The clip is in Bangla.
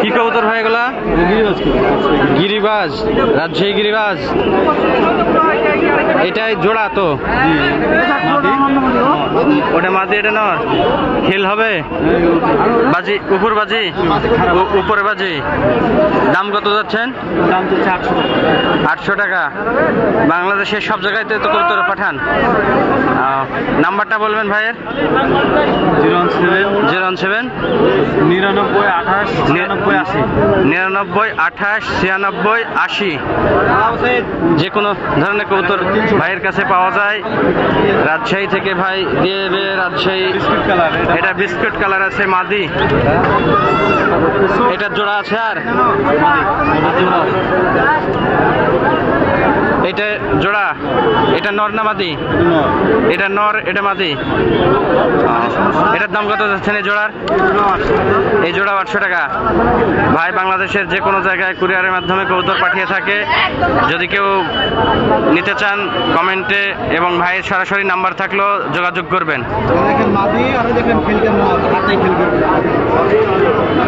কি কবুতর ভাই এগুলা? গিরিবাজ, রাজশাহী গিরিবাজ। এটাই জোড়া তো? ওটা মাদি, এটা নর। খেল হবে বাজি, উপর বাজি, উপরে বাজি। দাম কত যাচ্ছেন? 800 টাকা। বাংলাদেশের সব জায়গায় তো কবুতর পাঠান। নাম্বারটা বলবেন ভাইয়ের? 017 99 28 99 28 96 80। যে কোনো ধরনের কবুতর ভাইয়ের কাছে পাওয়া যায়। রাজশাহী থেকে ভাই দিয়ে দেবে। রাজশাহী। এটা বিস্কুট কালার আছে, মাদি। এটা জোড়া আছে। আর এটা জোড়া, এটা নর না মাদি? এটা নর, এটা মাদি। এটার দাম কত যাচ্ছেন এই জোড়ার? এই জোড়া 800 টাকা। ভাই বাংলাদেশের যে কোনো জায়গায় কুরিয়ারের মাধ্যমে কবুতর পাঠিয়ে থাকে। যদি কেউ নিতে চান কমেন্টে এবং ভাইয়ের সরাসরি নাম্বার থাকলেও যোগাযোগ করবেন।